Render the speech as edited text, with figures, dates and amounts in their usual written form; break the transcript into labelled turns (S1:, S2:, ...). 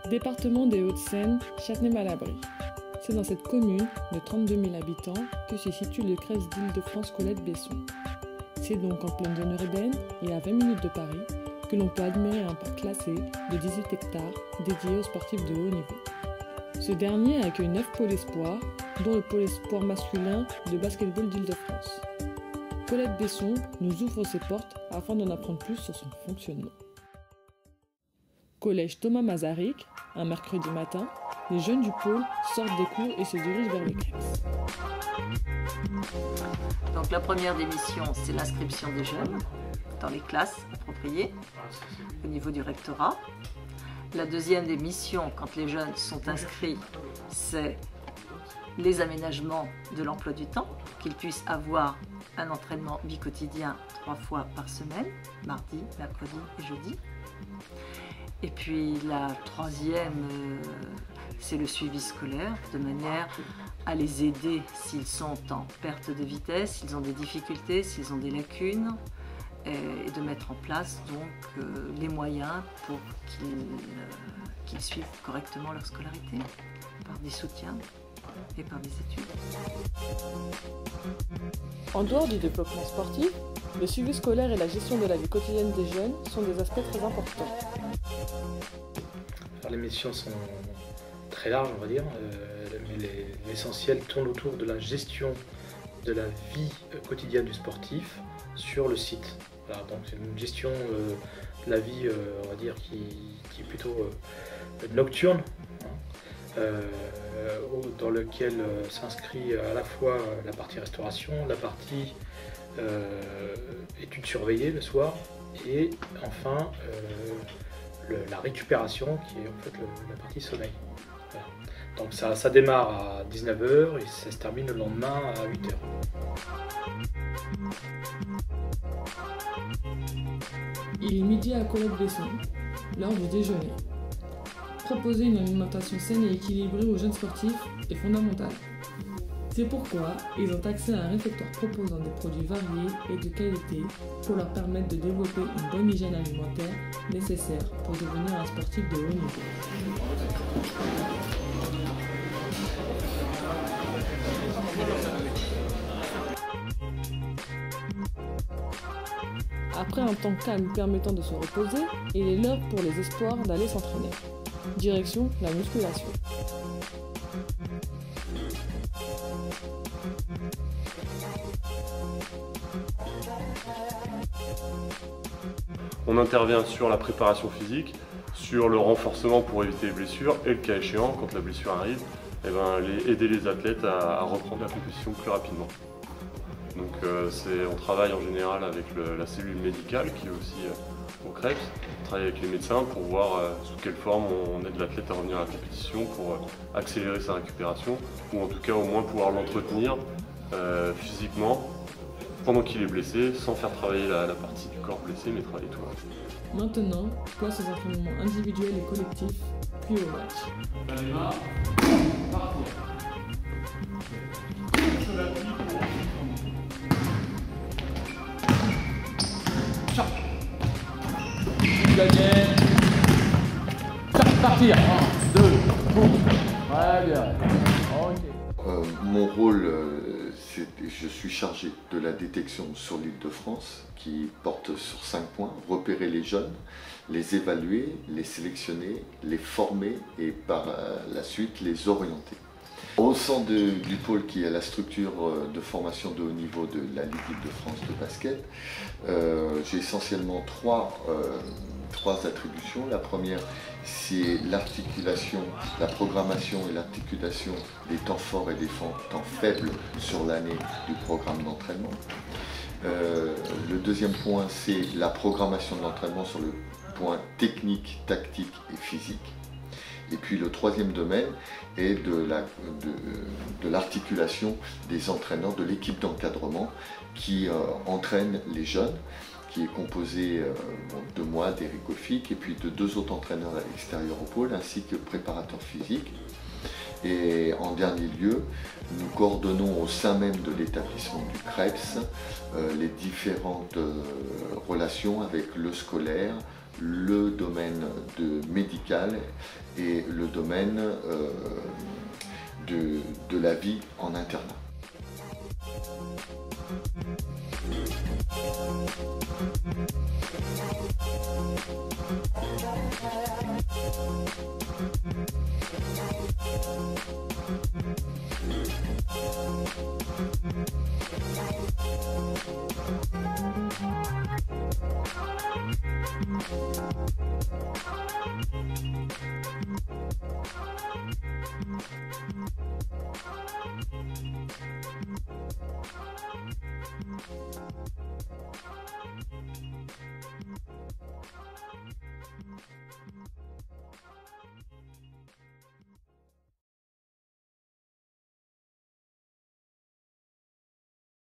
S1: Département des Hauts-de-Seine, Châtenay-Malabry. C'est dans cette commune de 32 000 habitants que se situe le CREPS d'Île-de-France Colette-Besson. C'est donc en pleine zone urbaine et à 20 minutes de Paris que l'on peut admirer un parc classé de 18 hectares dédié aux sportifs de haut niveau. Ce dernier accueille 9 pôles espoirs, dont le pôle espoir masculin de basketball d'Île-de-France. Colette-Besson nous ouvre ses portes afin d'en apprendre plus sur son fonctionnement. Collège Thomas Masaryk, un mercredi matin, les jeunes du pôle sortent des cours et se dirigent vers le CREPS.
S2: Donc la première des missions, c'est l'inscription des jeunes dans les classes appropriées au niveau du rectorat. La deuxième des missions, quand les jeunes sont inscrits, c'est les aménagements de l'emploi du temps, qu'ils puissent avoir un entraînement bi-quotidien 3 fois par semaine, mardi, mercredi et jeudi. Et puis la troisième, c'est le suivi scolaire, de manière à les aider s'ils sont en perte de vitesse, s'ils ont des difficultés, s'ils ont des lacunes, et de mettre en place donc les moyens pour qu'ils suivent correctement leur scolarité, par des soutiens et par des études.
S1: En dehors du développement sportif, le suivi scolaire et la gestion de la vie quotidienne des jeunes sont des aspects très importants.
S3: Alors, les missions sont très larges, on va dire, mais l'essentiel tourne autour de la gestion de la vie quotidienne du sportif sur le site. Voilà, donc c'est une gestion de la vie, on va dire, qui est plutôt nocturne, dans lequel s'inscrit à la fois la partie restauration, la partie études surveillées le soir, et enfin la récupération qui est en fait la partie sommeil. Voilà. Donc ça démarre à 19 h et ça se termine le lendemain à 8 h.
S1: Il est midi à Colette-Besson, l'heure du déjeuner. Proposer une alimentation saine et équilibrée aux jeunes sportifs est fondamental. C'est pourquoi ils ont accès à un réfectoire proposant des produits variés et de qualité pour leur permettre de développer une bonne hygiène alimentaire nécessaire pour devenir un sportif de haut niveau. Après un temps calme permettant de se reposer, il est l'heure pour les espoirs d'aller s'entraîner. Direction la musculation.
S4: On intervient sur la préparation physique, sur le renforcement pour éviter les blessures et le cas échéant, quand la blessure arrive, aider les athlètes à reprendre la compétition plus rapidement. Donc on travaille en général avec la cellule médicale qui est aussi au CREPS. On travaille avec les médecins pour voir sous quelle forme on aide l'athlète à revenir à la compétition pour accélérer sa récupération ou en tout cas au moins pouvoir l'entretenir physiquement pendant qu'il est blessé, sans faire travailler la partie du corps blessé, mais travailler tout le reste.
S1: Maintenant, place aux entraînements individuels et collectifs, puis au match.
S5: Allez, là, partir. Partir. 1, 2, boum. Ouais, bien. Okay.
S6: Mon rôle, je suis chargé de la détection sur l'Île-de-France qui porte sur 5 points. Repérer les jeunes, les évaluer, les sélectionner, les former et par la suite les orienter. Au sein du pôle qui est la structure de formation de haut niveau de la Ligue Île-de-France de basket, j'ai essentiellement trois attributions. La première, c'est l'articulation, la programmation et l'articulation des temps forts et des temps faibles sur l'année du programme d'entraînement. Le deuxième point, c'est la programmation de l'entraînement sur le point technique, tactique et physique. Et puis le troisième domaine est de l'articulation des entraîneurs, de l'équipe d'encadrement qui entraîne les jeunes, qui est composé de moi, d'Éric Goffik, et puis de 2 autres entraîneurs à l'extérieur au pôle, ainsi que préparateurs physiques. Et en dernier lieu, nous coordonnons au sein même de l'établissement du CREPS les différentes relations avec le scolaire, le domaine médical et le domaine de la vie en internat.